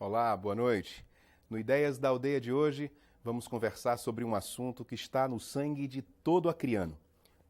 Olá, boa noite. No Ideias da Aldeia de hoje, vamos conversar sobre um assunto que está no sangue de todo acriano: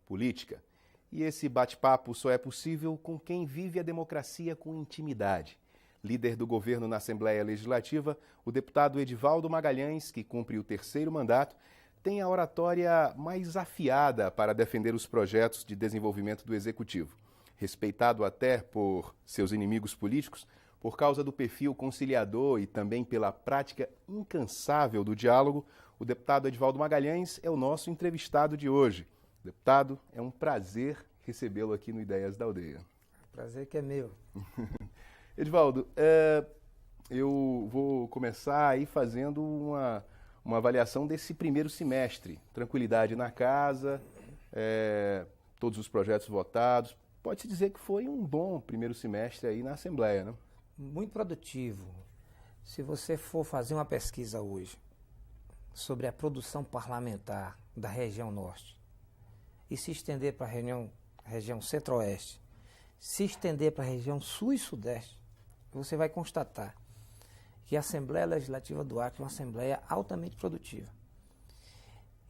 política. E esse bate-papo só é possível com quem vive a democracia com intimidade. Líder do governo na Assembleia Legislativa, o deputado Edivaldo Magalhães, que cumpre o terceiro mandato, tem a oratória mais afiada para defender os projetos de desenvolvimento do Executivo. Respeitado até por seus inimigos políticos, por causa do perfil conciliador e também pela prática incansável do diálogo, o deputado Edivaldo Magalhães é o nosso entrevistado de hoje. Deputado, é um prazer recebê-lo aqui no Ideias da Aldeia. Prazer que é meu. Edivaldo, eu vou começar aí fazendo uma avaliação desse primeiro semestre. Tranquilidade na casa, todos os projetos votados. Pode-se dizer que foi um bom primeiro semestre aí na Assembleia, né? Muito produtivo. Se você for fazer uma pesquisa hoje sobre a produção parlamentar da região norte e se estender para a região centro-oeste, se estender para a região sul e sudeste, você vai constatar que a Assembleia Legislativa do Acre é uma Assembleia altamente produtiva.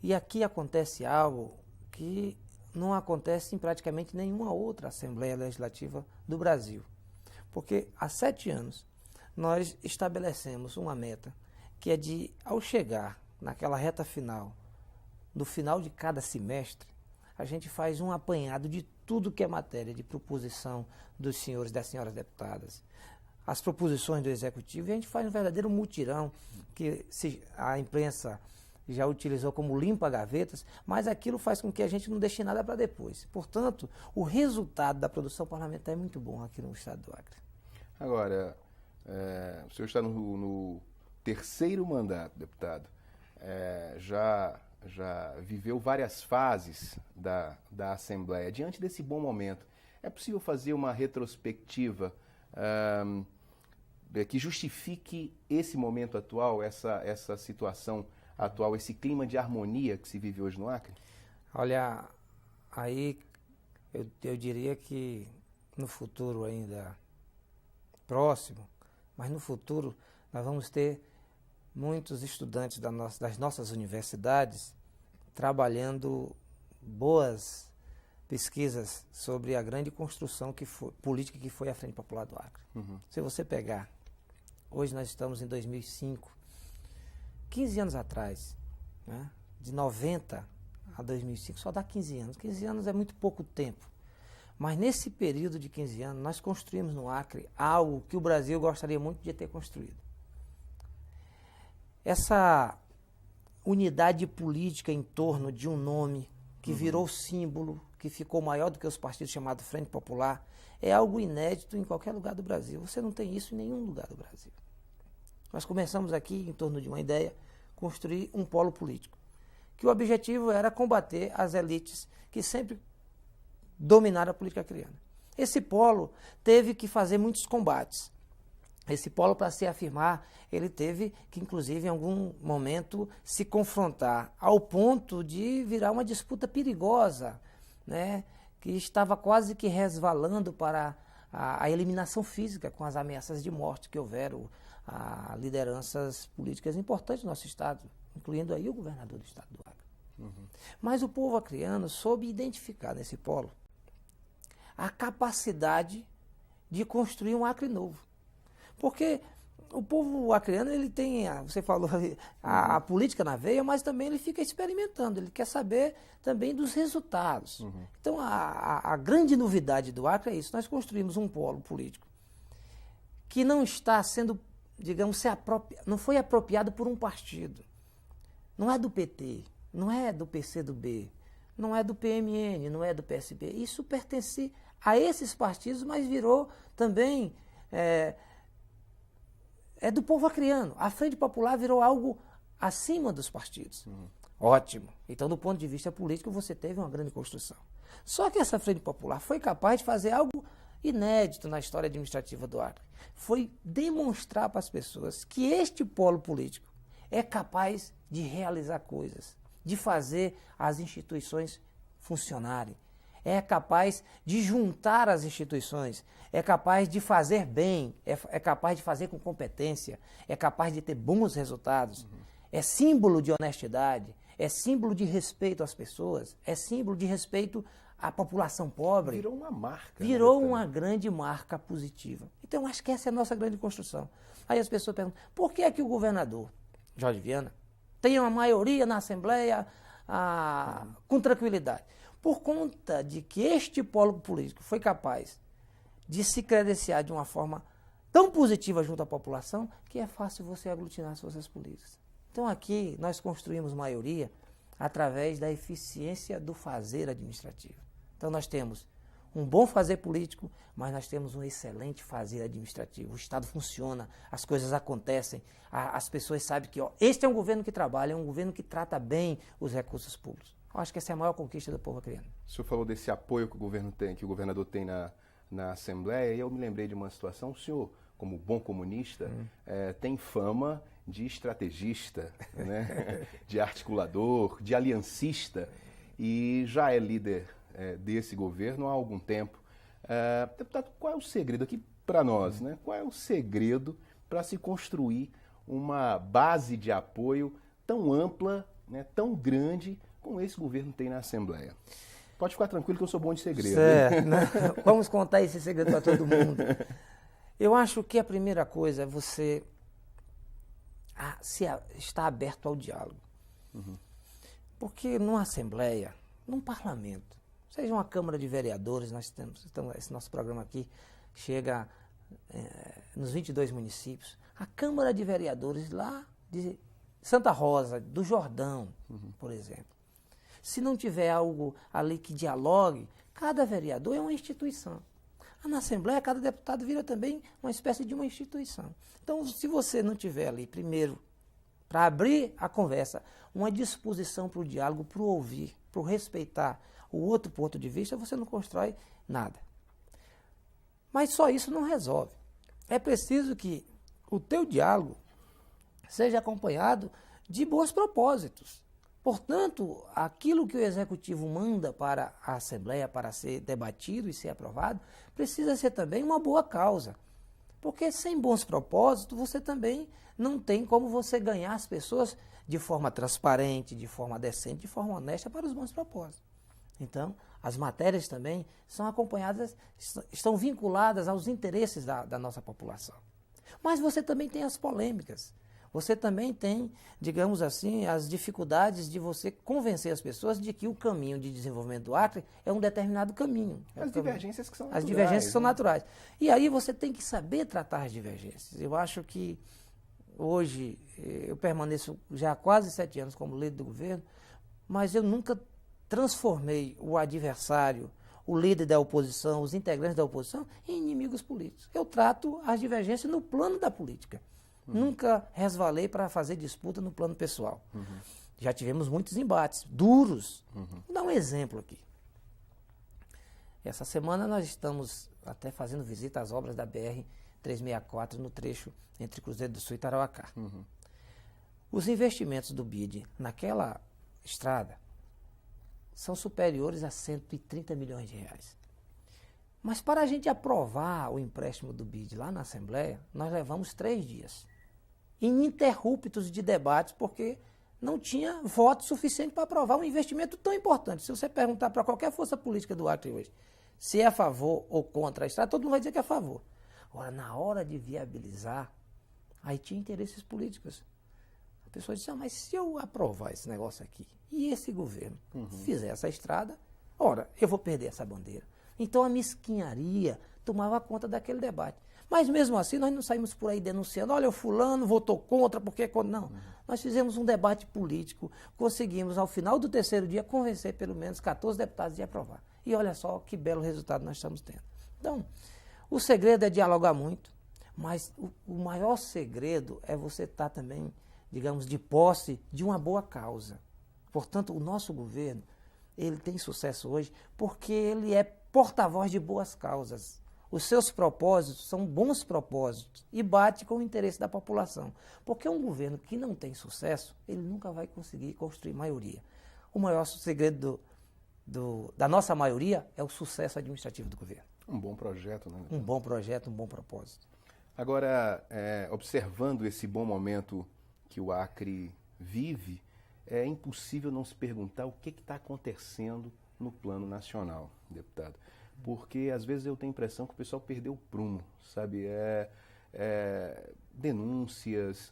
E aqui acontece algo que não acontece em praticamente nenhuma outra Assembleia Legislativa do Brasil. Porque há 7 anos nós estabelecemos uma meta que é de, ao chegar naquela reta final, no final de cada semestre, a gente faz um apanhado de tudo que é matéria de proposição dos senhores e das senhoras deputadas, as proposições do Executivo, e a gente faz um verdadeiro mutirão que a imprensa já utilizou como limpa-gavetas, mas aquilo faz com que a gente não deixe nada para depois. Portanto, o resultado da produção parlamentar é muito bom aqui no estado do Acre. Agora, o senhor está no terceiro mandato, deputado. Já viveu várias fases da Assembleia. Diante desse bom momento, é possível fazer uma retrospectiva que justifique esse momento atual, essa situação atual, esse clima de harmonia que se vive hoje no Acre? Olha, aí eu diria que no futuro ainda próximo, mas no futuro nós vamos ter muitos estudantes das nossas universidades trabalhando boas pesquisas sobre a grande construção política que foi a Frente Popular do Acre. Uhum. Se você pegar, hoje nós estamos em 2005, 15 anos atrás, né, de 90 a 2005, só dá 15 anos. 15 anos é muito pouco tempo. Mas nesse período de 15 anos, nós construímos no Acre algo que o Brasil gostaria muito de ter construído. Essa unidade política em torno de um nome que virou símbolo, que ficou maior do que os partidos chamados Frente Popular, é algo inédito em qualquer lugar do Brasil. Você não tem isso em nenhum lugar do Brasil. Nós começamos aqui, em torno de uma ideia, construir um polo político, que o objetivo era combater as elites que sempre dominaram a política acreana. Esse polo teve que fazer muitos combates. Esse polo, para se afirmar, ele teve que, inclusive, em algum momento, se confrontar ao ponto de virar uma disputa perigosa, né, que estava quase que resvalando para a eliminação física com as ameaças de morte que houveram a lideranças políticas importantes do nosso estado, incluindo aí o governador do estado do Acre. Uhum. Mas o povo acreano soube identificar nesse polo a capacidade de construir um Acre novo. Porque o povo acreano, ele tem, você falou, a política na veia, mas também ele fica experimentando, ele quer saber também dos resultados. Uhum. Então, a grande novidade do Acre é isso: nós construímos um polo político que não está sendo, digamos, não foi apropriado por um partido. Não é do PT, não é do PCdoB, não é do PMN, não é do PSB. Isso pertence a esses partidos, mas virou também... É do povo acreano. A Frente Popular virou algo acima dos partidos. Uhum. Ótimo. Então, do ponto de vista político, você teve uma grande construção. Só que essa Frente Popular foi capaz de fazer algo inédito na história administrativa do Acre. Foi demonstrar para as pessoas que este polo político é capaz de realizar coisas, de fazer as instituições funcionarem. é capaz de juntar as instituições, é capaz de fazer bem, é capaz de fazer com competência, é capaz de ter bons resultados, é símbolo de honestidade, é símbolo de respeito às pessoas, é símbolo de respeito à população pobre. Virou uma marca. Virou uma grande marca positiva. Então, acho que essa é a nossa grande construção. Aí as pessoas perguntam, por que é que o governador, Jorge Viana, tem uma maioria na Assembleia com tranquilidade? Por conta de que este polo político foi capaz de se credenciar de uma forma tão positiva junto à população que é fácil você aglutinar as forças políticas. Então aqui nós construímos maioria através da eficiência do fazer administrativo. Então nós temos um bom fazer político, mas nós temos um excelente fazer administrativo. O Estado funciona, as coisas acontecem, as pessoas sabem que este é um governo que trabalha, é um governo que trata bem os recursos públicos. Eu acho que essa é a maior conquista do povo acreano. O senhor falou desse apoio que o governo tem, que o governador tem na Assembleia, e eu me lembrei de uma situação. O senhor, como bom comunista, tem fama de estrategista, né? De articulador, de aliancista, e já é líder desse governo há algum tempo. Deputado, qual é o segredo aqui para nós, né? Qual é o segredo para se construir uma base de apoio tão ampla, né, tão grande, como esse governo tem na Assembleia? Pode ficar tranquilo que eu sou bom de segredo. Certo, né? Vamos contar esse segredo para todo mundo. Eu acho que a primeira coisa é você estar aberto ao diálogo. Porque numa Assembleia, num parlamento, seja uma Câmara de Vereadores, nós temos, então, esse nosso programa aqui chega nos 22 municípios, a Câmara de Vereadores lá de Santa Rosa, do Jordão, por exemplo. Se não tiver algo ali que dialogue, cada vereador é uma instituição. Na Assembleia, cada deputado vira também uma espécie de uma instituição. Então, se você não tiver ali, primeiro, para abrir a conversa, uma disposição para o diálogo, para o ouvir, para o respeitar o outro ponto de vista, você não constrói nada. Mas só isso não resolve. É preciso que o teu diálogo seja acompanhado de bons propósitos. Portanto, aquilo que o Executivo manda para a Assembleia para ser debatido e ser aprovado, precisa ser também uma boa causa. Porque sem bons propósitos, você também não tem como você ganhar as pessoas de forma transparente, de forma decente, de forma honesta para os bons propósitos. Então, as matérias também são acompanhadas, estão vinculadas aos interesses da nossa população. Mas você também tem as polêmicas. Você também tem, digamos assim, as dificuldades de você convencer as pessoas de que o caminho de desenvolvimento do Acre é um determinado caminho. As divergências que são naturais. As divergências que são naturais. E aí você tem que saber tratar as divergências. Eu acho que hoje eu permaneço já há quase 7 anos como líder do governo, mas eu nunca transformei o adversário, o líder da oposição, os integrantes da oposição, em inimigos políticos. Eu trato as divergências no plano da política. Nunca resvalei para fazer disputa no plano pessoal. Já tivemos muitos embates duros. Vou dar um exemplo aqui. Essa semana nós estamos até fazendo visita às obras da BR-364 no trecho entre Cruzeiro do Sul e Tarauacá. Os investimentos do BID naquela estrada são superiores a 130 milhões de reais. Mas para a gente aprovar o empréstimo do BID lá na Assembleia, nós levamos 3 dias. Ininterruptos de debates, porque não tinha voto suficiente para aprovar um investimento tão importante. Se você perguntar para qualquer força política do Acre hoje se é a favor ou contra a estrada, todo mundo vai dizer que é a favor. Agora, na hora de viabilizar, aí tinha interesses políticos. A pessoa disse, mas se eu aprovar esse negócio aqui e esse governo fizer essa estrada, ora, eu vou perder essa bandeira. Então a mesquinharia tomava conta daquele debate. Mas mesmo assim nós não saímos por aí denunciando, olha, o fulano votou contra, porque... Não, nós fizemos um debate político, conseguimos ao final do 3º dia convencer pelo menos 14 deputados de aprovar. E olha só que belo resultado nós estamos tendo. Então, o segredo é dialogar muito, mas o maior segredo é você estar também, digamos, de posse de uma boa causa. Portanto, o nosso governo, ele tem sucesso hoje porque ele é porta-voz de boas causas. Os seus propósitos são bons propósitos e bate com o interesse da população. Porque um governo que não tem sucesso, ele nunca vai conseguir construir maioria. O maior segredo da nossa maioria é o sucesso administrativo do governo. Um bom projeto, né? Um bom projeto, um bom propósito. Agora, observando esse bom momento que o Acre vive, é impossível não se perguntar o que está acontecendo no plano nacional, deputado. Porque, às vezes, eu tenho a impressão que o pessoal perdeu o prumo, sabe? Denúncias,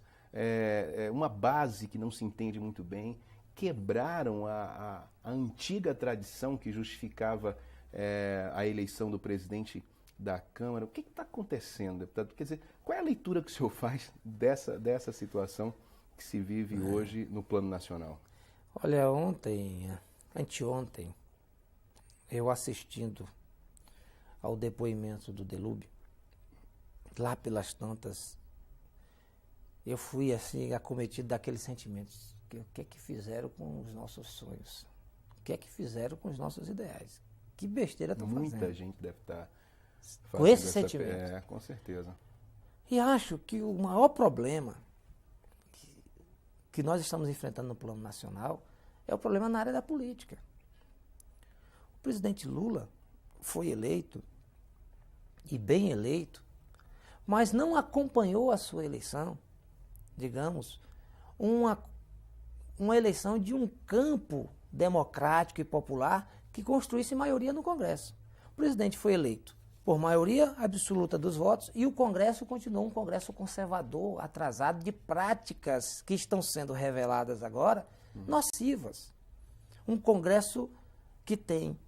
uma base que não se entende muito bem, quebraram a antiga tradição que justificava a eleição do presidente da Câmara. O que está acontecendo, deputado? Quer dizer, qual é a leitura que o senhor faz dessa situação que se vive hoje no plano nacional? Olha, anteontem, eu assistindo ao depoimento do Delúbio, lá pelas tantas, eu fui assim acometido daqueles sentimentos. O que é que fizeram com os nossos sonhos? O que é que fizeram com os nossos ideais? Que besteira estão fazendo. Muita gente deve estar com esse sentimento. Com certeza. E acho que o maior problema que nós estamos enfrentando no plano nacional é o problema na área da política. O presidente Lula foi eleito, e bem eleito, mas não acompanhou a sua eleição, digamos, uma eleição de um campo democrático e popular que construísse maioria no Congresso. O presidente foi eleito por maioria absoluta dos votos e o Congresso continuou um Congresso conservador, atrasado, de práticas que estão sendo reveladas agora, nocivas. Um Congresso que tem,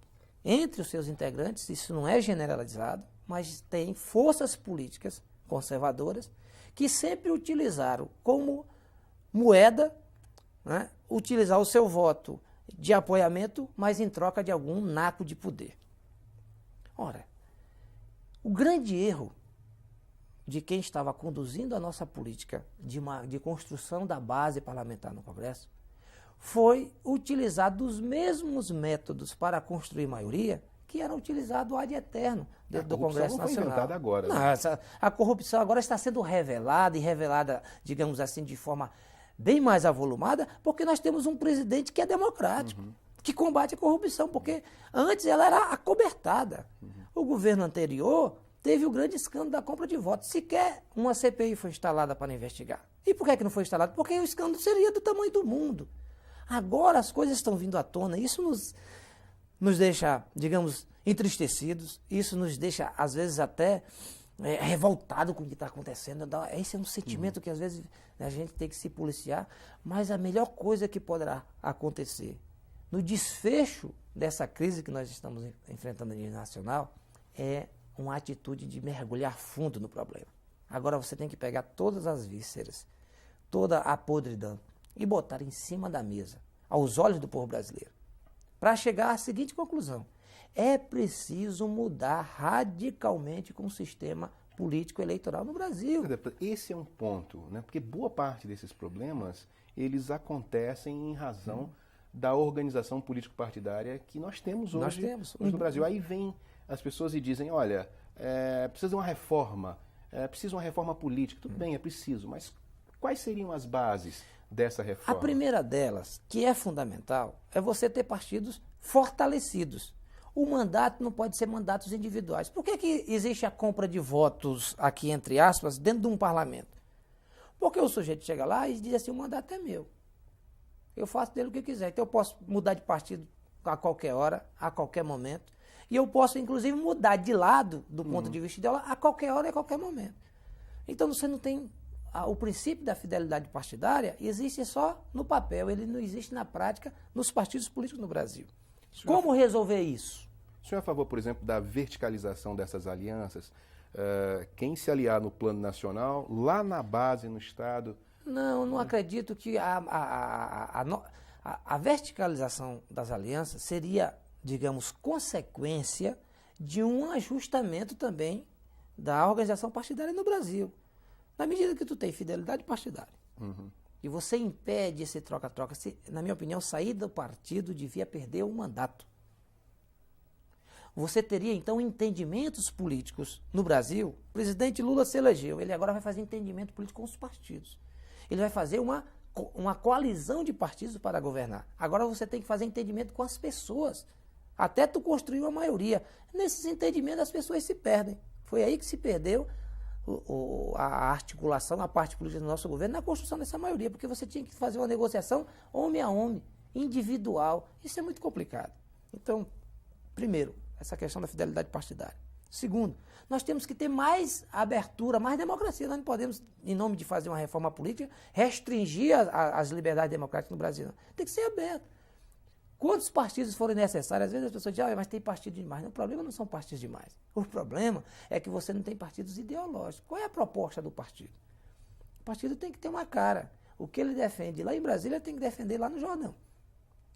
entre os seus integrantes, isso não é generalizado, mas tem forças políticas conservadoras que sempre utilizaram como moeda, né, utilizar o seu voto de apoiamento, mas em troca de algum naco de poder. Ora, o grande erro de quem estava conduzindo a nossa política de construção da base parlamentar no Congresso foi utilizar dos mesmos métodos para construir maioria que eram utilizados ad eterno dentro do Congresso Nacional. Não foi inventada agora. Não, a corrupção agora está sendo revelada, e revelada, digamos assim, de forma bem mais avolumada, porque nós temos um presidente que é democrático, que combate a corrupção, porque antes ela era acobertada. O governo anterior teve o grande escândalo da compra de votos. Sequer uma CPI foi instalada para investigar. E por que não foi instalada? Porque o escândalo seria do tamanho do mundo. Agora as coisas estão vindo à tona, isso nos deixa, digamos, entristecidos, isso nos deixa, às vezes, até revoltado com o que está acontecendo. Esse é um sentimento que, às vezes, a gente tem que se policiar, mas a melhor coisa que poderá acontecer no desfecho dessa crise que nós estamos enfrentando a nível nacional é uma atitude de mergulhar fundo no problema. Agora você tem que pegar todas as vísceras, toda a podridão e botar em cima da mesa, aos olhos do povo brasileiro, para chegar à seguinte conclusão: é preciso mudar radicalmente com o sistema político eleitoral no Brasil. Esse é um ponto, né? Porque boa parte desses problemas, eles acontecem em razão da organização político-partidária que nós temos hoje, hoje no Brasil. Aí vem as pessoas e dizem, olha, precisa de uma reforma, precisa de uma reforma política. Tudo bem, é preciso, mas quais seriam as bases dessa reforma? A primeira delas, que é fundamental, é você ter partidos fortalecidos. O mandato não pode ser mandatos individuais. Por que existe a compra de votos, aqui entre aspas, dentro de um parlamento? Porque o sujeito chega lá e diz assim, o mandato é meu. Eu faço dele o que eu quiser. Então eu posso mudar de partido a qualquer hora, a qualquer momento. E eu posso, inclusive, mudar de lado, do ponto de vista dela, a qualquer hora e a qualquer momento. Então você não tem... O princípio da fidelidade partidária existe só no papel, ele não existe na prática nos partidos políticos no Brasil. Como resolver isso? O senhor é a favor, por exemplo, da verticalização dessas alianças? Quem se aliar no plano nacional, lá na base, no Estado... Não acredito que a verticalização das alianças seria, digamos, consequência de um ajustamento também da organização partidária no Brasil. Na medida que tu tem fidelidade partidária e você impede esse troca-troca, na minha opinião, sair do partido devia perder o mandato. Você teria, então, entendimentos políticos no Brasil. O presidente Lula se elegeu, ele agora vai fazer entendimento político com os partidos. Ele vai fazer uma coalizão de partidos para governar. Agora você tem que fazer entendimento com as pessoas até tu construir uma maioria. Nesses entendimentos as pessoas se perdem. Foi aí que se perdeu a articulação, a parte política do nosso governo na construção dessa maioria, porque você tinha que fazer uma negociação homem a homem, individual. Isso é muito complicado. Então, primeiro, essa questão da fidelidade partidária. Segundo, nós temos que ter mais abertura, mais democracia. Nós não podemos, em nome de fazer uma reforma política, restringir as liberdades democráticas no Brasil. Não. Tem que ser aberto. Quantos partidos forem necessários? Às vezes as pessoas dizem, mas tem partido demais. Não, o problema não são partidos demais. O problema é que você não tem partidos ideológicos. Qual é a proposta do partido? O partido tem que ter uma cara. O que ele defende lá em Brasília, ele tem que defender lá no Jordão.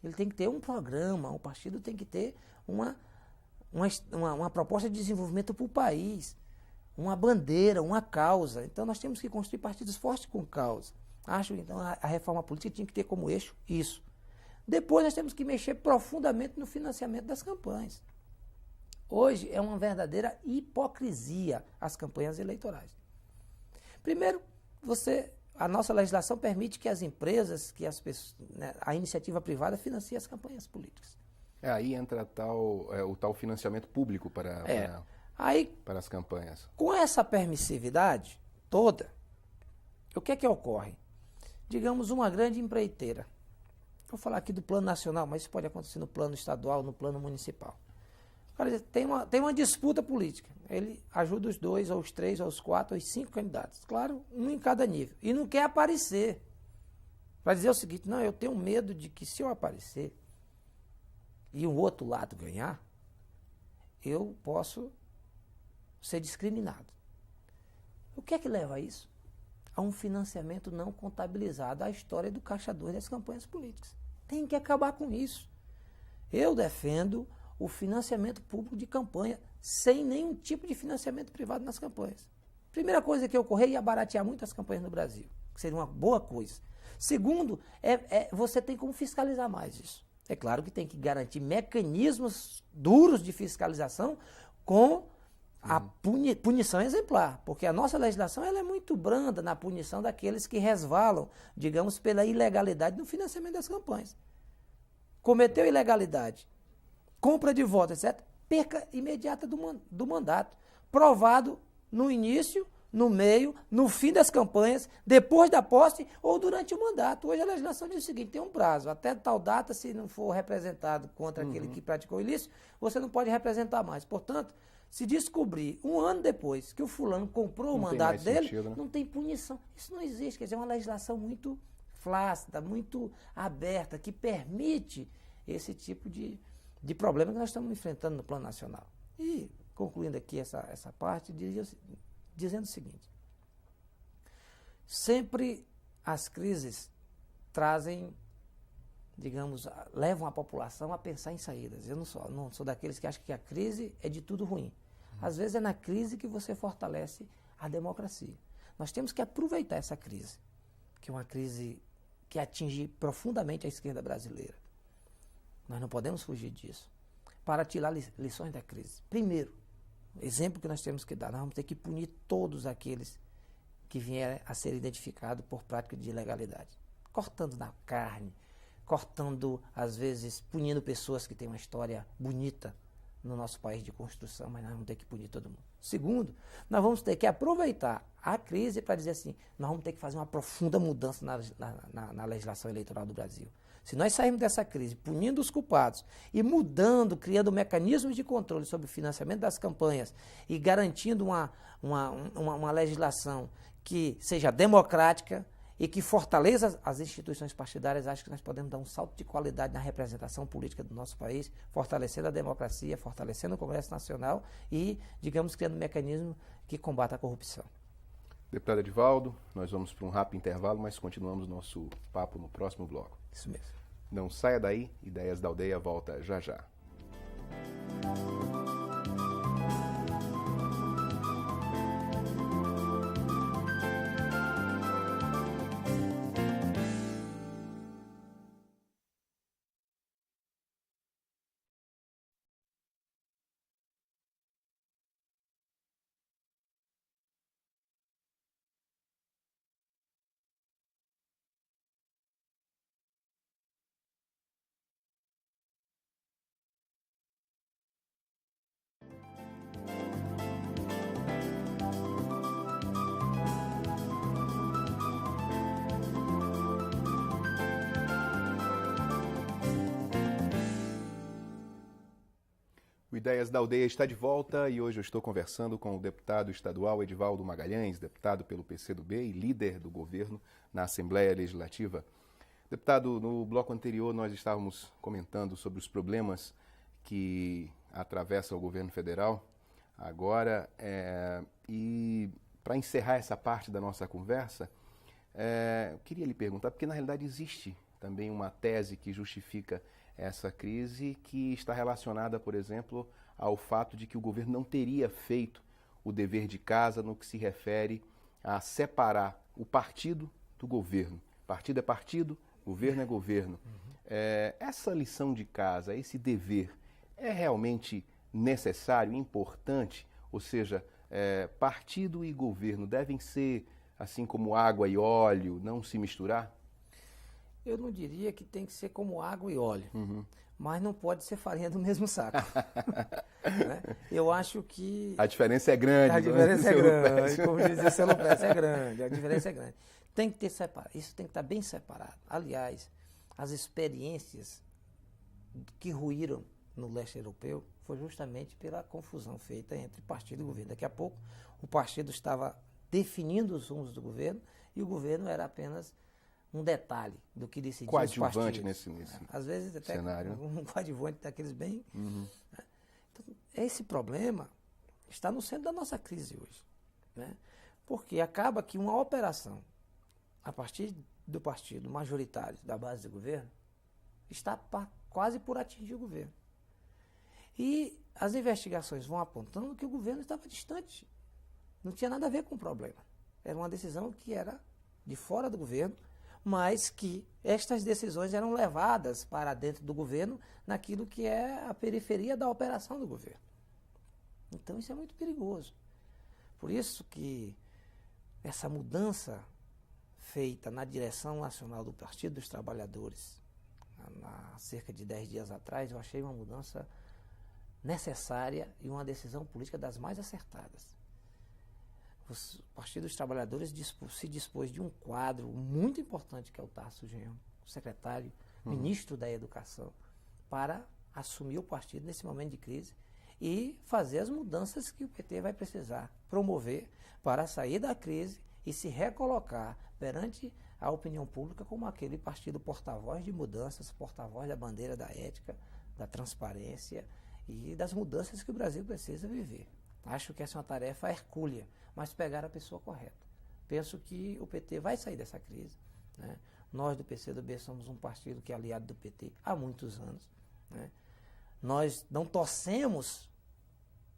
Ele tem que ter um programa, o partido tem que ter uma proposta de desenvolvimento para o país, uma bandeira, uma causa. Então nós temos que construir partidos fortes com causa. Acho que então a reforma política tinha que ter como eixo isso. Depois nós temos que mexer profundamente no financiamento das campanhas. Hoje é uma verdadeira hipocrisia as campanhas eleitorais. Primeiro, a nossa legislação permite que as empresas, que as pessoas, né, a iniciativa privada financie as campanhas políticas. Aí entra o tal financiamento público para as campanhas. Com essa permissividade toda, o que é que ocorre? Digamos, uma grande empreiteira. Vou falar aqui do plano nacional, mas isso pode acontecer no plano estadual, no plano municipal. Cara, tem uma disputa política. Ele ajuda os 2, ou os 3, ou os 4, ou os 5 candidatos. Claro, um em cada nível. E não quer aparecer. Vai dizer o seguinte, não, eu tenho medo de que se eu aparecer e o outro lado ganhar, eu posso ser discriminado. O que é que leva a isso? A um financiamento não contabilizado, a história do caixa 2 das campanhas políticas. Tem que acabar com isso. Eu defendo o financiamento público de campanha sem nenhum tipo de financiamento privado nas campanhas. Primeira coisa que ocorrer ia baratear muito as campanhas no Brasil, que seria uma boa coisa. Segundo, você tem como fiscalizar mais isso. É claro que tem que garantir mecanismos duros de fiscalização com a punição exemplar, porque a nossa legislação ela é muito branda na punição daqueles que resvalam, digamos, pela ilegalidade no financiamento das campanhas. Cometeu ilegalidade, compra de votos, etc., perca imediata do mandato, provado no início, no meio, no fim das campanhas, depois da posse ou durante o mandato. Hoje a legislação diz o seguinte, tem um prazo, até tal data, se não for representado contra aquele que praticou ilícito, você não pode representar mais. Portanto, se descobrir um ano depois que o fulano comprou o mandato dele, sentido, né? Não tem punição. Isso não existe, quer dizer, é uma legislação muito flácida, muito aberta, que permite esse tipo de problema que nós estamos enfrentando no plano nacional. E, concluindo aqui essa parte, dizendo o seguinte, sempre as crises trazem, digamos, levam a população a pensar em saídas. Eu não sou daqueles que acham que a crise é de tudo ruim. Às vezes é na crise que você fortalece a democracia. Nós temos que aproveitar essa crise, que é uma crise que atinge profundamente a esquerda brasileira. Nós não podemos fugir disso, para tirar lições da crise. Primeiro, o exemplo que nós temos que dar, nós vamos ter que punir todos aqueles que vierem a ser identificados por prática de ilegalidade. Cortando na carne, cortando, às vezes, punindo pessoas que têm uma história bonita no nosso país de construção, mas nós vamos ter que punir todo mundo. Segundo, nós vamos ter que aproveitar a crise para dizer assim, nós vamos ter que fazer uma profunda mudança na legislação eleitoral do Brasil. Se nós sairmos dessa crise punindo os culpados e mudando, criando mecanismos de controle sobre o financiamento das campanhas e garantindo uma legislação que seja democrática e que fortaleça as instituições partidárias, acho que nós podemos dar um salto de qualidade na representação política do nosso país, fortalecendo a democracia, fortalecendo o Congresso Nacional e, digamos, criando um mecanismo que combata a corrupção. Deputado Edivaldo, nós vamos para um rápido intervalo, mas continuamos nosso papo no próximo bloco. Isso mesmo. Não saia daí, Ideias da Aldeia volta já já. Ideias da Aldeia está de volta e hoje eu estou conversando com o deputado estadual Edivaldo Magalhães, deputado pelo PCdoB e líder do governo na Assembleia Legislativa. Deputado, no bloco anterior nós estávamos comentando sobre os problemas que atravessam o governo federal agora e para encerrar essa parte da nossa conversa, eu queria lhe perguntar, porque na realidade existe também uma tese que justifica essa crise que está relacionada, por exemplo, ao fato de que o governo não teria feito o dever de casa no que se refere a separar o partido do governo. Partido é partido, governo é governo. Essa lição de casa, esse dever, é realmente necessário, importante? Ou seja, partido e governo devem ser, assim como água e óleo, não se misturar? Eu não diria que tem que ser como água e óleo, mas não pode ser farinha do mesmo saco. Né? Eu acho que... A diferença é grande. A diferença é grande, como dizia o Selo Pérez, é grande, a diferença é grande. Tem que ter separado, isso tem que estar bem separado. Aliás, as experiências que ruíram no leste europeu foi justamente pela confusão feita entre partido e governo. Daqui a pouco, o partido estava definindo os rumos do governo e o governo era apenas um detalhe do que decidia os partidos. Coadjuvante nesse às vezes até cenário. Um coadjuvante daqueles bem... Então, esse problema está no centro da nossa crise hoje. Né? Porque acaba que uma operação, a partir do partido majoritário da base do governo, está quase por atingir o governo. E as investigações vão apontando que o governo estava distante. Não tinha nada a ver com o problema. Era uma decisão que era de fora do governo, mas que estas decisões eram levadas para dentro do governo naquilo que é a periferia da operação do governo. Então isso é muito perigoso. Por isso que essa mudança feita na direção nacional do Partido dos Trabalhadores, há cerca de 10 dias atrás, eu achei uma mudança necessária e uma decisão política das mais acertadas. O Partido dos Trabalhadores se dispôs de um quadro muito importante, que é o Tarso Genro, secretário, ministro da Educação, para assumir o partido nesse momento de crise e fazer as mudanças que o PT vai precisar promover para sair da crise e se recolocar perante a opinião pública como aquele partido porta-voz de mudanças, porta-voz da bandeira da ética, da transparência e das mudanças que o Brasil precisa viver. Acho que essa é uma tarefa hercúlea, mas pegar a pessoa correta. Penso que o PT vai sair dessa crise. Né? Nós do PCdoB somos um partido que é aliado do PT há muitos anos. Né? Nós não torcemos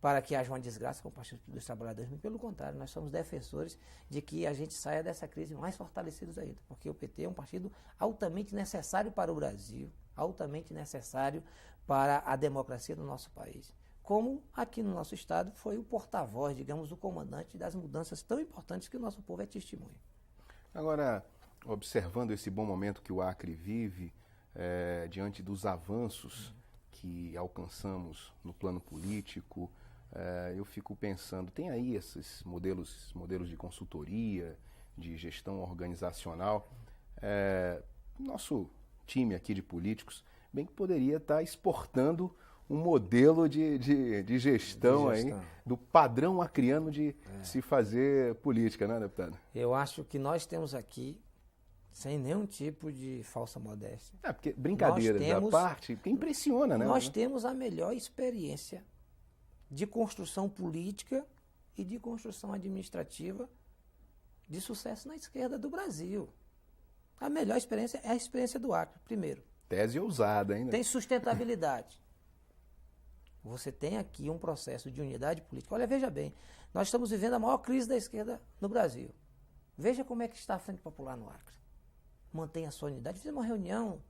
para que haja uma desgraça com o Partido dos Trabalhadores, mas pelo contrário, nós somos defensores de que a gente saia dessa crise mais fortalecidos ainda, porque o PT é um partido altamente necessário para o Brasil, altamente necessário para a democracia do nosso país. Como aqui no nosso estado foi o porta-voz, digamos, o comandante das mudanças tão importantes que o nosso povo é testemunha. Agora, observando esse bom momento que o Acre vive, diante dos avanços que alcançamos no plano político, eu fico pensando, tem aí esses modelos de consultoria, de gestão organizacional, nosso time aqui de políticos, bem que poderia estar exportando um modelo de gestão aí, do padrão acriano de se fazer política, né, deputado? Eu acho que nós temos aqui, sem nenhum tipo de falsa modéstia. Porque brincadeiras à parte, que impressiona, né? Nós temos a melhor experiência de construção política e de construção administrativa de sucesso na esquerda do Brasil. A melhor experiência é a experiência do Acre, primeiro. Tese ousada, hein? Tem sustentabilidade. Você tem aqui um processo de unidade política. Olha, veja bem, nós estamos vivendo a maior crise da esquerda no Brasil. Veja como é que está a Frente Popular no Acre. Mantém a sua unidade. Fizemos uma reunião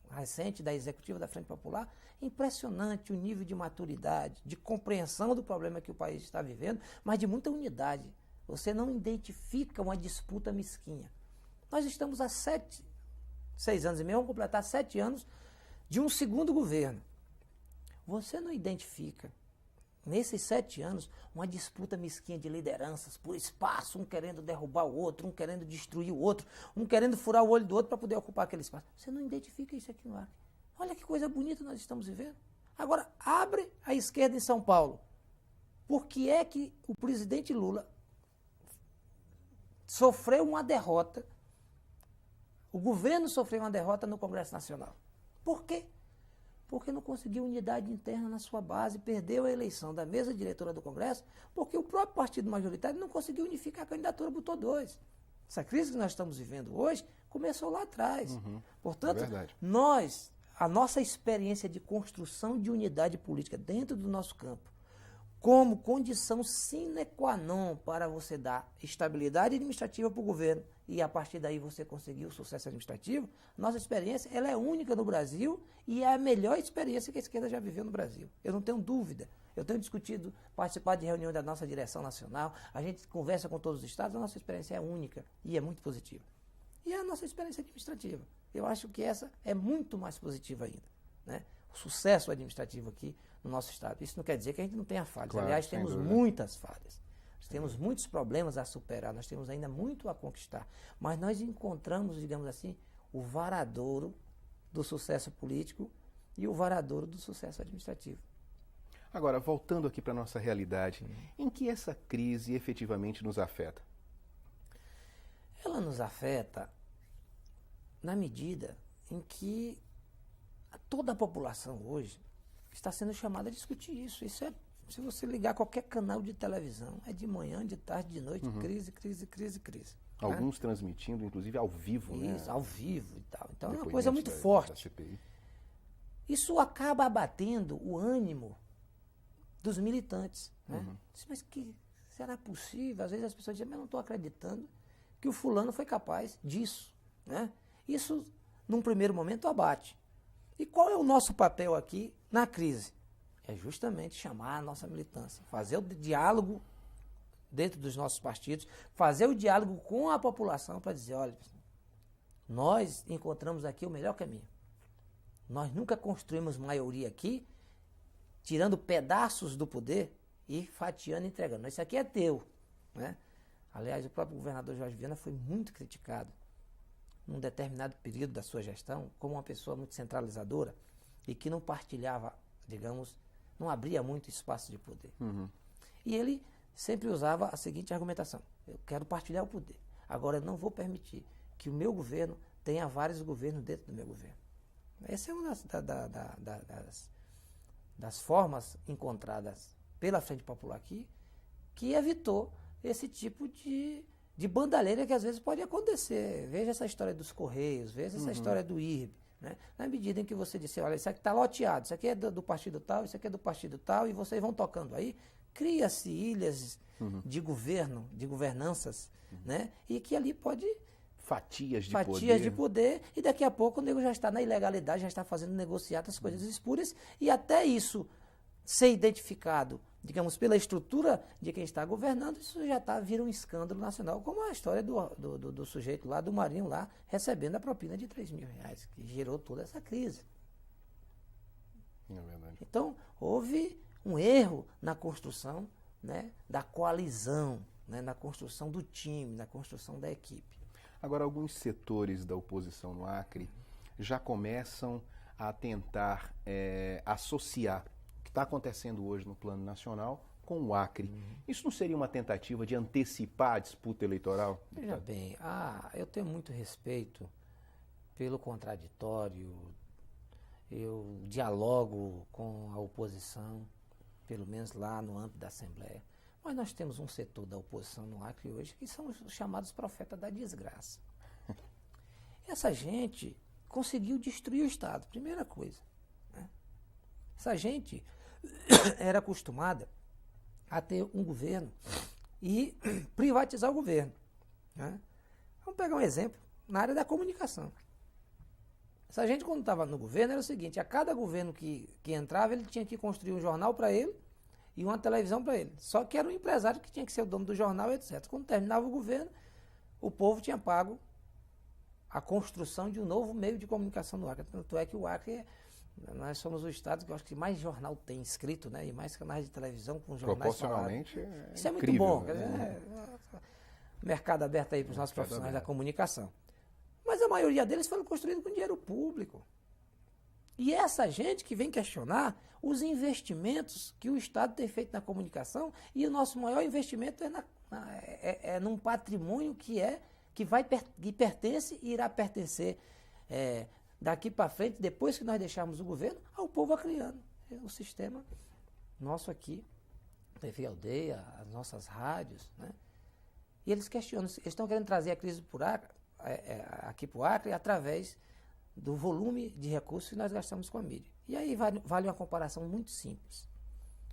recente da executiva da Frente Popular. Impressionante o nível de maturidade, de compreensão do problema que o país está vivendo, mas de muita unidade. Você não identifica uma disputa mesquinha. Nós estamos há 6 anos e meio, vamos completar 7 anos de um segundo governo. Você não identifica, nesses 7 anos, uma disputa mesquinha de lideranças por espaço, um querendo derrubar o outro, um querendo destruir o outro, um querendo furar o olho do outro para poder ocupar aquele espaço. Você não identifica isso aqui no Acre. Olha que coisa bonita nós estamos vivendo. Agora, abre a esquerda em São Paulo. Por que é que o presidente Lula sofreu uma derrota, o governo sofreu uma derrota no Congresso Nacional? Por quê? Porque não conseguiu unidade interna na sua base, perdeu a eleição da mesa diretora do Congresso, porque o próprio partido majoritário não conseguiu unificar a candidatura, botou dois. Essa crise que nós estamos vivendo hoje começou lá atrás. Portanto, a nossa experiência de construção de unidade política dentro do nosso campo, como condição sine qua non para você dar estabilidade administrativa para o governo e a partir daí você conseguir o sucesso administrativo, nossa experiência ela é única no Brasil e é a melhor experiência que a esquerda já viveu no Brasil. Eu não tenho dúvida. Eu tenho discutido, participado de reuniões da nossa direção nacional, a gente conversa com todos os estados, a nossa experiência é única e é muito positiva. E é a nossa experiência administrativa. Eu acho que essa é muito mais positiva ainda, né? O sucesso administrativo aqui no nosso estado. Isso não quer dizer que a gente não tenha falhas. Claro, aliás, temos muitas falhas. Nós temos muitos problemas a superar, nós temos ainda muito a conquistar. Mas nós encontramos, digamos assim, o varadouro do sucesso político e o varadouro do sucesso administrativo. Agora, voltando aqui para a nossa realidade, em que essa crise efetivamente nos afeta? Ela nos afeta na medida em que toda a população hoje está sendo chamada a discutir isso. Isso é, se você ligar qualquer canal de televisão, é de manhã, de tarde, de noite, crise, crise, crise, crise. Alguns transmitindo, inclusive, ao vivo, né? Isso, ao vivo e tal. Então é uma Depoimentos coisa muito da forte. CPI. Isso acaba abatendo o ânimo dos militantes, né? Mas que será possível? Às vezes as pessoas dizem, mas eu não estou acreditando que o fulano foi capaz disso, né? Isso, num primeiro momento, abate. E qual é o nosso papel aqui na crise? É justamente chamar a nossa militância, fazer o diálogo dentro dos nossos partidos, fazer o diálogo com a população para dizer, olha, nós encontramos aqui o melhor caminho. Nós nunca construímos maioria aqui, tirando pedaços do poder e fatiando e entregando. Isso aqui é teu, né? Aliás, o próprio governador Jorge Viana foi muito criticado num determinado período da sua gestão como uma pessoa muito centralizadora e que não partilhava, digamos, não abria muito espaço de poder. E ele sempre usava a seguinte argumentação: eu quero partilhar o poder. Agora, eu não vou permitir que o meu governo tenha vários governos dentro do meu governo. Essa é uma das formas encontradas pela Frente Popular aqui, que evitou esse tipo de bandalheira que às vezes pode acontecer. Veja essa história dos Correios, veja essa história do IRB. Né? Na medida em que você disse, olha, isso aqui está loteado, isso aqui é do partido tal, isso aqui é do partido tal, e vocês vão tocando aí, cria-se ilhas de governo, de governanças, né? E que ali pode... Fatias de poder, e daqui a pouco o nego já está na ilegalidade, já está fazendo negociatas, coisas espúrias, e até isso ser identificado, digamos, pela estrutura de quem está governando, isso já vira um escândalo nacional, como a história do sujeito lá, do Marinho lá, recebendo a propina de R$3.000, que gerou toda essa crise. É verdade. Então, houve um erro na construção, né, da coalizão, né, na construção do time, na construção da equipe. Agora, alguns setores da oposição no Acre já começam a tentar associar o que está acontecendo hoje no plano nacional com o Acre. Isso não seria uma tentativa de antecipar a disputa eleitoral? Veja bem, eu tenho muito respeito pelo contraditório, eu dialogo com a oposição, pelo menos lá no âmbito da Assembleia. Mas nós temos um setor da oposição no Acre hoje que são os chamados profetas da desgraça. Essa gente conseguiu destruir o Estado, primeira coisa. Né? Essa gente era acostumada a ter um governo e privatizar o governo. Né? Vamos pegar um exemplo na área da comunicação. Essa gente, quando estava no governo, era o seguinte: a cada governo que entrava, ele tinha que construir um jornal para ele e uma televisão para ele. Só que era um empresário que tinha que ser o dono do jornal, etc. Quando terminava o governo, o povo tinha pago a construção de um novo meio de comunicação no Acre. Tanto é que o Acre, nós somos o estado que eu acho que mais jornal tem inscrito, né? E mais canais de televisão com jornais proporcionalmente falados. Isso é muito incrível, bom. Né? Mercado aberto aí para os nossos profissionais da comunicação. Mas a maioria deles foram construídos com dinheiro público. E essa gente que vem questionar os investimentos que o Estado tem feito na comunicação, e o nosso maior investimento é num patrimônio que pertence e irá pertencer daqui para frente, depois que nós deixarmos o governo, ao povo acriano. O sistema nosso aqui, TV Aldeia, as nossas rádios, né? E eles questionam, eles estão querendo trazer a crise aqui para o Acre através do volume de recursos que nós gastamos com a mídia. E aí vale uma comparação muito simples.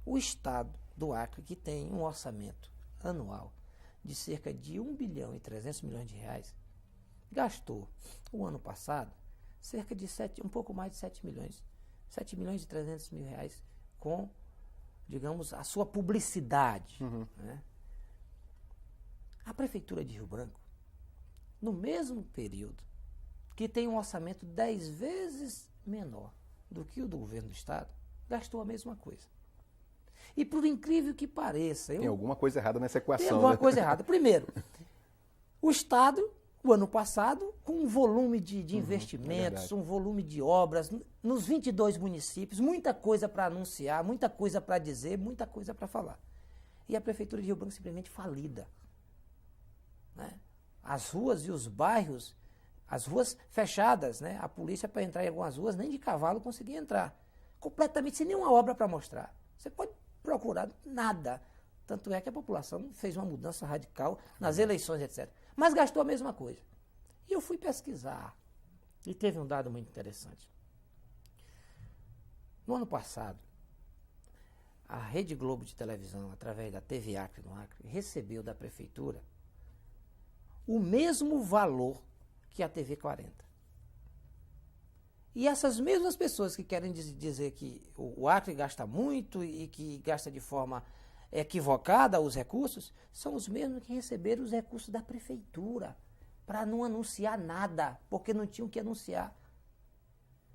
O Estado do Acre, que tem um orçamento anual de cerca de 1 bilhão e 300 milhões de reais, gastou o ano passado cerca de um pouco mais de 7 milhões e 300 mil reais com, digamos, a sua publicidade. Né? A Prefeitura de Rio Branco, no mesmo período, que tem um orçamento 10 vezes menor do que o do governo do Estado, gastou a mesma coisa. E por incrível que pareça... Tem alguma coisa errada nessa equação. Tem alguma coisa errada. Primeiro, o Estado, o ano passado, com um volume de investimentos, um volume de obras, nos 22 municípios, muita coisa para anunciar, muita coisa para dizer, muita coisa para falar. E a Prefeitura de Rio Branco simplesmente falida. Né? As ruas e os bairros, as ruas fechadas, né? A polícia para entrar em algumas ruas nem de cavalo conseguia entrar. Completamente sem nenhuma obra para mostrar. Você pode procurar nada. Tanto é que a população fez uma mudança radical nas eleições, etc. Mas gastou a mesma coisa. E eu fui pesquisar. E teve um dado muito interessante. No ano passado, a Rede Globo de televisão, através da TV Acre no Acre, recebeu da Prefeitura o mesmo valor que a TV 40. E essas mesmas pessoas que querem dizer que o Acre gasta muito e que gasta de forma equivocada os recursos, são os mesmos que receberam os recursos da Prefeitura para não anunciar nada, porque não tinham que anunciar.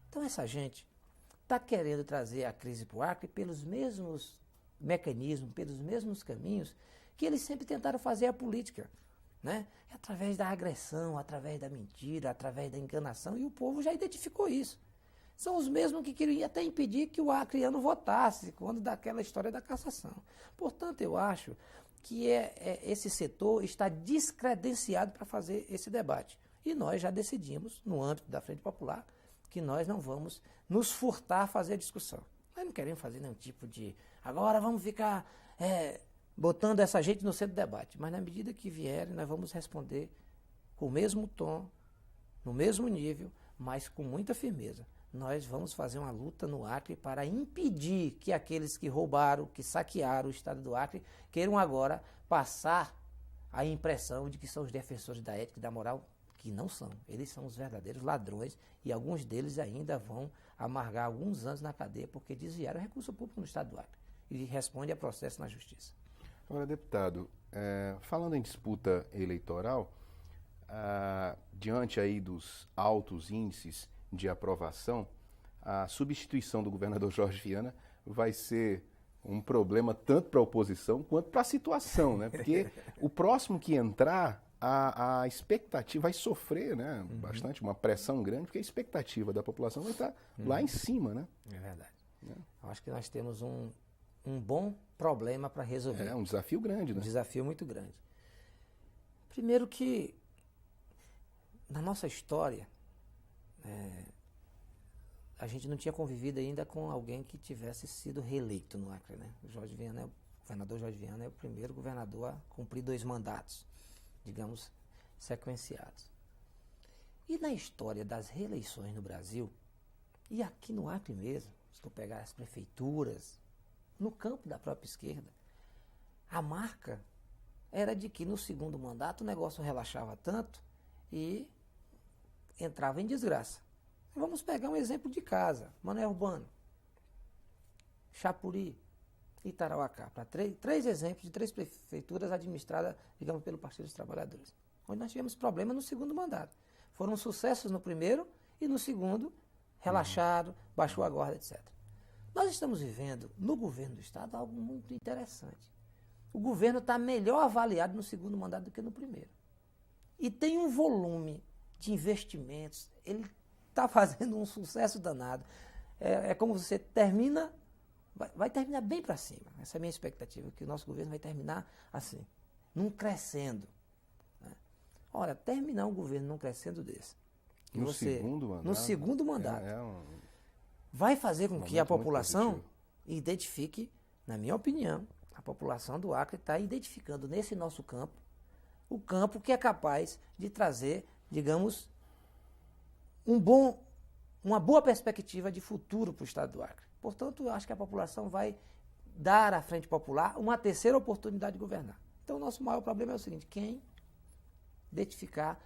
Então essa gente está querendo trazer a crise para o Acre pelos mesmos mecanismos, pelos mesmos caminhos que eles sempre tentaram fazer a política. Né? Através da agressão, através da mentira, através da enganação, e o povo já identificou isso. São os mesmos que queriam até impedir que o acreano votasse quando daquela história da cassação. Portanto, eu acho que esse setor está descredenciado para fazer esse debate. E nós já decidimos, no âmbito da Frente Popular, que nós não vamos nos furtar a fazer a discussão. Nós não queremos fazer nenhum tipo de... Agora vamos ficar... botando essa gente no centro do debate. Mas na medida que vierem, nós vamos responder com o mesmo tom, no mesmo nível, mas com muita firmeza. Nós vamos fazer uma luta no Acre para impedir que aqueles que roubaram, que saquearam o estado do Acre, queiram agora passar a impressão de que são os defensores da ética e da moral, que não são. Eles são os verdadeiros ladrões e alguns deles ainda vão amargar alguns anos na cadeia porque desviaram recurso público no estado do Acre e responde a processo na justiça. Agora, deputado, falando em disputa eleitoral, diante aí dos altos índices de aprovação, a substituição do governador Jorge Viana vai ser um problema tanto para a oposição quanto para a situação, né? Porque o próximo que entrar, a expectativa vai sofrer, né? Bastante, uma pressão grande, porque a expectativa da população vai estar lá em cima, né? É verdade. Eu acho que nós temos um bom problema para resolver. É um desafio grande, né? Um desafio muito grande. Primeiro que, na nossa história, a gente não tinha convivido ainda com alguém que tivesse sido reeleito no Acre, né? O governador Jorge Viana é o primeiro governador a cumprir 2 mandatos, digamos, sequenciados. E na história das reeleições no Brasil, e aqui no Acre mesmo, se tu pegar as prefeituras, no campo da própria esquerda, a marca era de que no segundo mandato o negócio relaxava tanto e entrava em desgraça. Vamos pegar um exemplo de casa, Mané Urbano, Chapuri, Itarauacá, para três exemplos de 3 prefeituras administradas, digamos, pelo Partido dos Trabalhadores, onde nós tivemos problema no segundo mandato. Foram sucessos no primeiro e no segundo, relaxado, baixou a guarda, etc. Nós estamos vivendo, no governo do Estado, algo muito interessante. O governo está melhor avaliado no segundo mandato do que no primeiro. E tem um volume de investimentos, ele está fazendo um sucesso danado. é como você termina, vai terminar bem para cima. Essa é a minha expectativa, que o nosso governo vai terminar assim, num crescendo. Né? Ora, terminar um governo num crescendo desse. Segundo mandato? No segundo mandato. É vai fazer com que a população positivo. identifique, na minha opinião, a população do Acre está identificando nesse nosso campo o campo que é capaz de trazer, digamos, uma boa perspectiva de futuro para o estado do Acre. Portanto, eu acho que a população vai dar à Frente Popular uma terceira oportunidade de governar. Então, o nosso maior problema é o seguinte: quem identificar,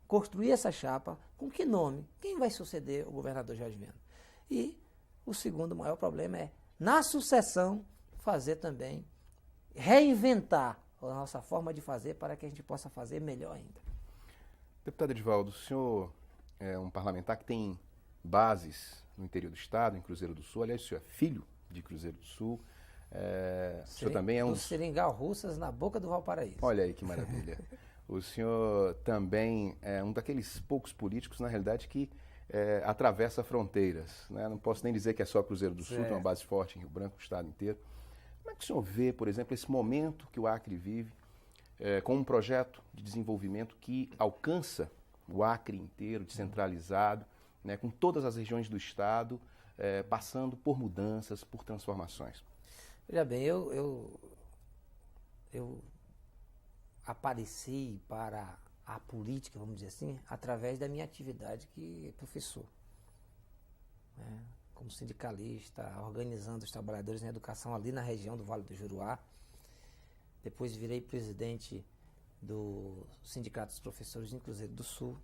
construir essa chapa, com que nome? Quem vai suceder o governador Jorge Viana? E o segundo maior problema é, na sucessão, fazer também, reinventar a nossa forma de fazer para que a gente possa fazer melhor ainda. Deputado Edivaldo, o senhor é um parlamentar que tem bases no interior do estado, em Cruzeiro do Sul. Aliás, o senhor é filho de Cruzeiro do Sul. O senhor também é um... Do Seringal Russas, na boca do Valparaíso. Olha aí que maravilha. O senhor também é um daqueles poucos políticos, na realidade, que atravessa fronteiras. Né? Não posso nem dizer que é só Cruzeiro do Sul, tem uma base forte em Rio Branco, o estado inteiro. Como é que o senhor vê, por exemplo, esse momento que o Acre vive com um projeto de desenvolvimento que alcança o Acre inteiro, descentralizado, né, com todas as regiões do estado, passando por mudanças, por transformações? Veja bem, eu apareci para a política, vamos dizer assim, através da minha atividade que professor. Né? Como sindicalista, organizando os trabalhadores em educação ali na região do Vale do Juruá. Depois virei presidente do Sindicato dos Professores em Cruzeiro do Sul.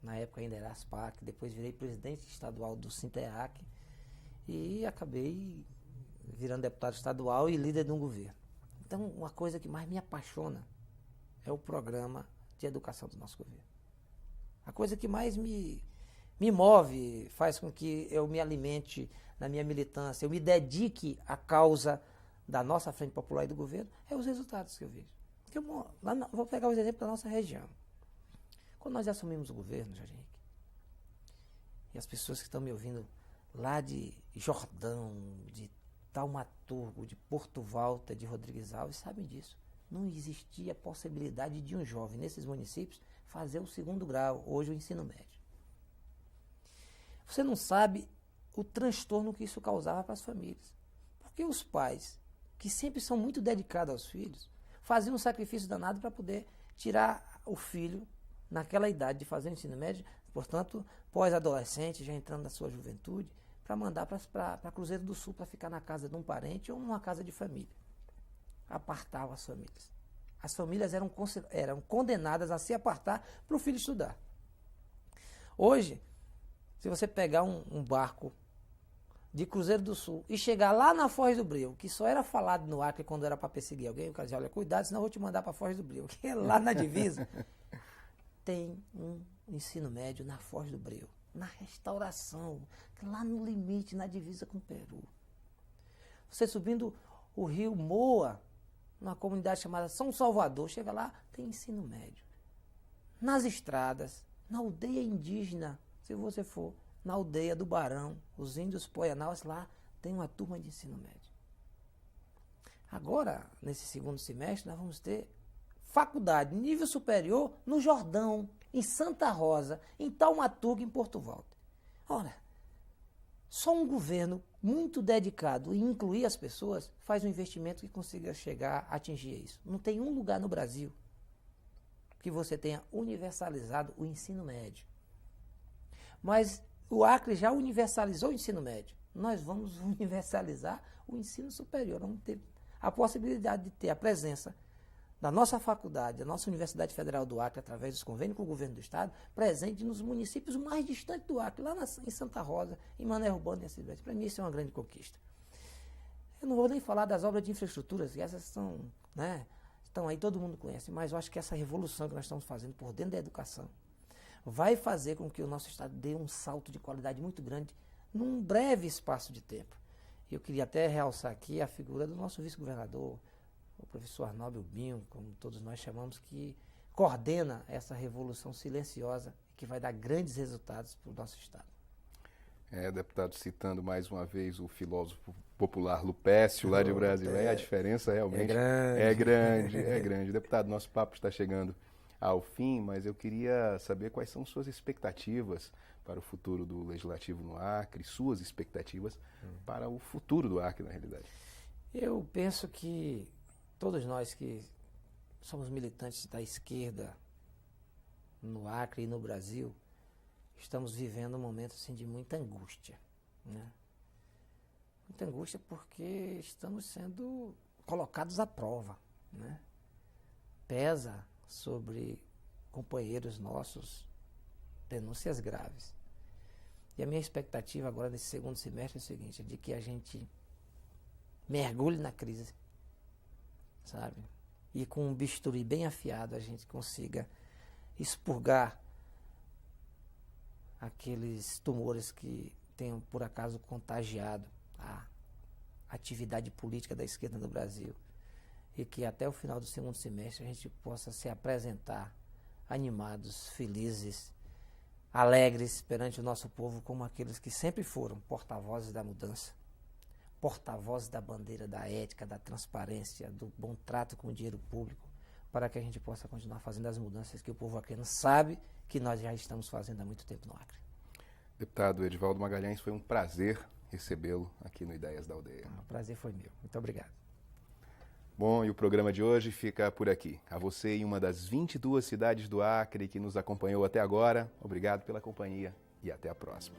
Na época ainda era ASPAC. Depois virei presidente estadual do Sinteac. E acabei virando deputado estadual e líder de um governo. Então, uma coisa que mais me apaixona é o programa de educação do nosso governo. A coisa que mais me move, faz com que eu me alimente na minha militância, eu me dedique à causa da nossa Frente Popular e do governo, é os resultados que eu vejo. Vou pegar os exemplos da nossa região. Quando nós assumimos o governo, Jorge Henrique, e as pessoas que estão me ouvindo lá de Jordão, de Taumaturgo, de Porto Volta, de Rodrigues Alves, sabem disso. Não existia possibilidade de um jovem nesses municípios fazer o segundo grau, hoje o ensino médio. Você não sabe o transtorno que isso causava para as famílias. Porque os pais, que sempre são muito dedicados aos filhos, faziam um sacrifício danado para poder tirar o filho naquela idade de fazer o ensino médio, portanto, pós-adolescente, já entrando na sua juventude, para mandar para Cruzeiro do Sul para ficar na casa de um parente ou numa casa de família. Apartavam as famílias. As famílias eram condenadas a se apartar para o filho estudar. Hoje, se você pegar um barco de Cruzeiro do Sul e chegar lá na Foz do Breu, que só era falado no Acre quando era para perseguir alguém, o cara dizia, olha, cuidado, senão eu vou te mandar para a Foz do Breu, que é lá na divisa. Tem um ensino médio na Foz do Breu, na Restauração, lá no limite, na divisa com o Peru. Você subindo o rio Moa, numa comunidade chamada São Salvador, chega lá, tem ensino médio. Nas estradas, na aldeia indígena, se você for na aldeia do Barão, os índios Poianaus, lá tem uma turma de ensino médio. Agora, nesse segundo semestre, nós vamos ter faculdade, nível superior, no Jordão, em Santa Rosa, em Taumaturgo, em Porto Volta. Ora, só um governo muito dedicado em incluir as pessoas faz um investimento que consiga chegar a atingir isso. Não tem um lugar no Brasil que você tenha universalizado o ensino médio. Mas o Acre já universalizou o ensino médio. Nós vamos universalizar o ensino superior. Vamos ter a possibilidade de ter a presença da nossa faculdade, da nossa Universidade Federal do Acre, através dos convênios com o governo do estado, presente nos municípios mais distantes do Acre, lá em Santa Rosa, em Mané Urbano e assim. Para mim isso é uma grande conquista. Eu não vou nem falar das obras de infraestruturas, que essas são, né, estão aí, todo mundo conhece, mas eu acho que essa revolução que nós estamos fazendo por dentro da educação vai fazer com que o nosso estado dê um salto de qualidade muito grande num breve espaço de tempo. Eu queria até realçar aqui a figura do nosso vice-governador, o professor Arnaldo Binho, como todos nós chamamos, que coordena essa revolução silenciosa que vai dar grandes resultados para o nosso estado. Deputado, citando mais uma vez o filósofo popular Lupécio, lá de Brasileia, a diferença realmente é grande. Deputado, nosso papo está chegando ao fim, mas eu queria saber quais são suas expectativas para o futuro do Legislativo no Acre, suas expectativas para o futuro do Acre, na realidade. Eu penso que todos nós que somos militantes da esquerda no Acre e no Brasil, estamos vivendo um momento assim, de muita angústia, né? Muita angústia porque estamos sendo colocados à prova, né? Pesa sobre companheiros nossos denúncias graves. E a minha expectativa agora nesse segundo semestre é o seguinte, é de que a gente mergulhe na crise, sabe? E com um bisturi bem afiado a gente consiga expurgar aqueles tumores que tenham, por acaso, contagiado a atividade política da esquerda no Brasil. E que até o final do segundo semestre a gente possa se apresentar animados, felizes, alegres perante o nosso povo, como aqueles que sempre foram porta-vozes da mudança, porta-vozes da bandeira da ética, da transparência, do bom trato com o dinheiro público, para que a gente possa continuar fazendo as mudanças que o povo acreano sabe que nós já estamos fazendo há muito tempo no Acre. Deputado Edivaldo Magalhães, foi um prazer recebê-lo aqui no Ideias da Aldeia. O prazer foi meu. Muito obrigado. Bom, e o programa de hoje fica por aqui. A você em uma das 22 cidades do Acre que nos acompanhou até agora, obrigado pela companhia e até a próxima.